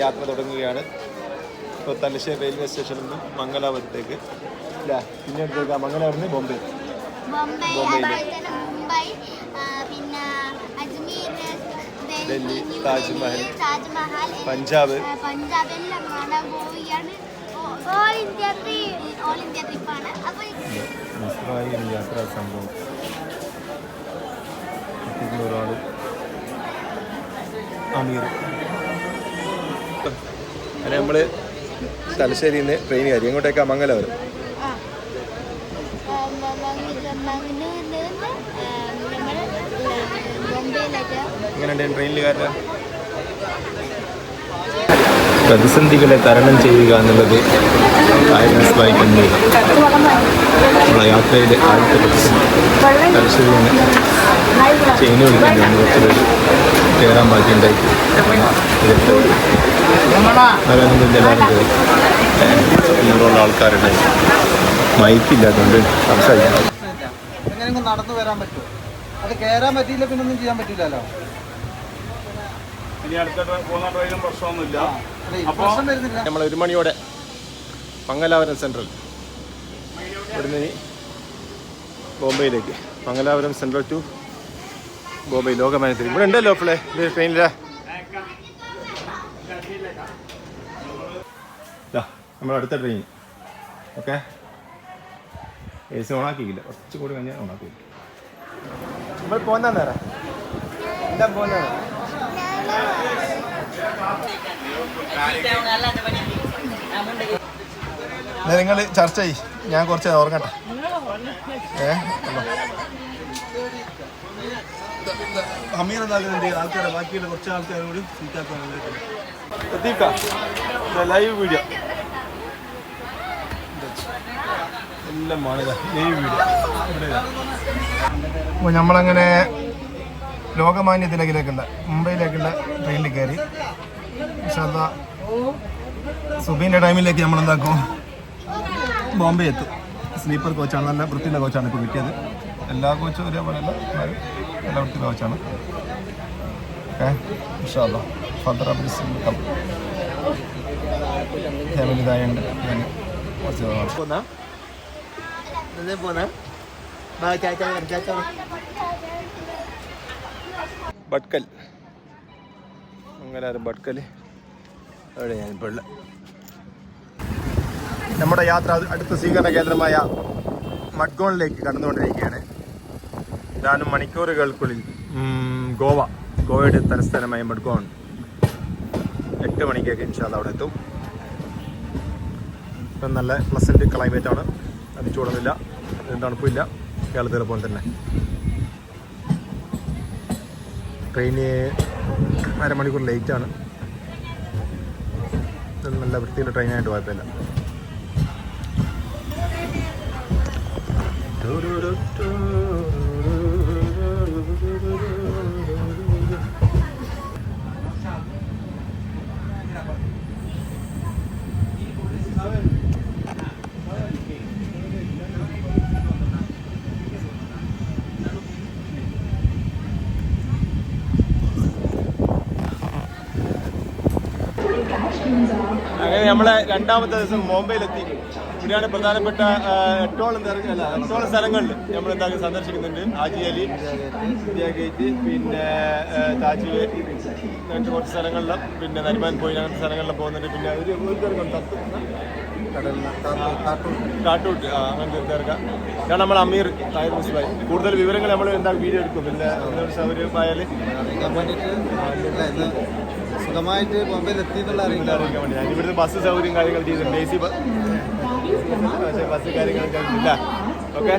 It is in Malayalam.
യാത്ര തുടങ്ങുകയാണ്. ഇപ്പോൾ തലശ്ശേരി റെയിൽവേ സ്റ്റേഷനിൽ നിന്ന് മംഗലാപുരത്തേക്ക് ഇല്ല, പിന്നെ എടുത്തേക്ക് മംഗലാപുരത്ത് നിന്ന് ബോംബെ, ഡൽഹി, താജ്മഹൽ, പഞ്ചാബ്. യാത്രാ സംഭവം ഒരാൾ അമീർ. അങ്ങനെ നമ്മൾ തലശ്ശേരിയിൽ നിന്ന് ട്രെയിൻ കയറി. എങ്ങോട്ടേക്കാ? മംഗലാപുരം. എങ്ങനെയുണ്ട് ട്രെയിനിൽ കയറാൻ? പ്രതിസന്ധികളെ തരണം ചെയ്യുക എന്നുള്ളത് വായിക്കുന്നത് നമ്മളെ യാത്രയിലെ ആദ്യത്തെ പ്രതിസന്ധി. തലശ്ശേരിയിൽ നിന്ന് ചെയിൻ വിളിക്കാൻ കുറച്ച് പേര് കയറാൻ ബാക്കിയുണ്ടായി. അഞ്ഞൂറോളം ആൾക്കാരുണ്ടായി. മൈക്കില്ലാത്തതുകൊണ്ട് സംസാരിക്കണം. എങ്ങനെയെങ്കിലും നടന്നു വരാൻ പറ്റുമോ? അത് കയറാൻ പറ്റിയില്ല, പിന്നെ ഒന്നും ചെയ്യാൻ പറ്റില്ലല്ലോ. ഇനി അടുത്ത പോകുന്ന ട്രെയിനും പ്രശ്നമൊന്നുമില്ല. നമ്മൾ 1 മണിയോടെ മംഗലാപുരം സെൻട്രൽ, ഇവിടുന്ന് ബോംബെയിലേക്ക്. മംഗലാപുരം സെൻട്രൽ ടു ബോംബെ ലോകമാനത്തിൽ. ഇവിടെ ഉണ്ടല്ലോ അപ്പോളേ ഇത് ട്രെയിനിലാ. നമ്മൾ അടുത്ത ട്രെയിൻ. ഓക്കെ, എ സി ഓണാക്കിയില്ല, കുറച്ച് കൂടി കഴിഞ്ഞാൽ ഓണാക്കി. നമ്മൾ പോകുന്ന നേരം എന്താ പോകുന്ന നിങ്ങൾ ചർച്ച ചെയ്യ്, ഞാൻ കുറച്ച് ഓർക്കട്ടെ. അമീർ എന്നാകുന്നുണ്ട് ആൾക്കാരെ, ബാക്കിയുള്ള കുറച്ച് ആൾക്കാരോട് ലൈവ് വീഡിയോ എല്ലാം ലൈവ് വീഡിയോ. അപ്പോൾ നമ്മളങ്ങനെ ലോകമാന്യ തിലകിലേക്കുള്ള മുംബൈയിലേക്കുള്ള ട്രെയിനിൽ കയറി. പക്ഷേ എന്താ സുബീൻ്റെ ടൈമിലേക്ക് നമ്മൾ എന്താക്കും ബോംബെ എത്തും. സ്ലീപ്പർ കോച്ചാണ്, നല്ല വൃത്തിയുള്ള കോച്ചാണ് ഇപ്പോൾ കിട്ടിയത്. എല്ലാ കോച്ചും ഒരേപോലെയല്ല, നല്ല വൃത്തിയുള്ള കോച്ചാണ്. ഓക്കെ, ഇൻഷാ അല്ലാഹ് ഫർദർ അപ്ഡേറ്റ്സ് കിട്ടും. ഫാമിലി ഇതായുണ്ട്. ഭട്കൽ, മംഗലാപുരം ഭട്കൽ. അവിടെ ഞാനിപ്പോൾ ഉള്ളത്. നമ്മുടെ യാത്ര അടുത്ത സ്വീകരണ കേന്ദ്രമായ മഡ്ഗോണിലേക്ക് കടന്നുകൊണ്ടിരിക്കുകയാണ്. ഏതാനും മണിക്കൂറുകൾക്കുള്ളിൽ ഗോവയുടെ തലസ്ഥാനമായ മഡ്ഗോൺ 8 മണിക്കൊക്കെ ഇൻഷാ അല്ലാഹ് അവിടെ എത്തും. ഇപ്പം നല്ല പ്ലസൻറ്റ് ക്ലൈമറ്റാണ്, അതിച്ചൂടൊന്നുമില്ല, തണുപ്പില്ല, കേരളത്തിലെ പോലെ തന്നെ. ട്രെയിന് 1/2 മണിക്കൂർ ലേറ്റാണ്. നല്ല വൃത്തിയുള്ള ട്രെയിനായിട്ട് കുഴപ്പമില്ല. അങ്ങനെ നമ്മളെ 2ാമത്തെ ദിവസം ബോംബെയിലെത്തി. ഇവിടെയാണ് പ്രധാനപ്പെട്ട 8ഓളം സ്ഥലങ്ങളിൽ നമ്മൾ എന്തായാലും സന്ദർശിക്കുന്നുണ്ട്. ഹാജി അലി, ഇന്ത്യ ഗേറ്റ്, പിന്നെ താജ്മഹൽ, അങ്ങനത്തെ കുറച്ച് സ്ഥലങ്ങളിലും, പിന്നെ നരിമാൻ പോയിന്റ്, അങ്ങനത്തെ സ്ഥലങ്ങളിലും പോകുന്നുണ്ട്. പിന്നെ ഒരു കാട്ടൂട്ട്, അങ്ങനത്തെ തീർക്കാം. കാരണം നമ്മൾ അമീർ താഹിർ മുസ്ലിം. കൂടുതൽ വിവരങ്ങൾ നമ്മൾ എന്താ വീഡിയോ എടുക്കും. പിന്നെ സൗകര്യമായാൽ സുഖമായിട്ട് ബോംബെയിൽ എത്തിയെന്നുള്ള അറിയിക്കാൻ വേണ്ടി ഞാൻ ഇവിടുത്തെ ബസ് സൗകര്യം കാര്യങ്ങൾ ചെയ്തിട്ടുണ്ട്. AC ബസ് കാര്യങ്ങളൊക്കെ ഇല്ല. ഓക്കെ.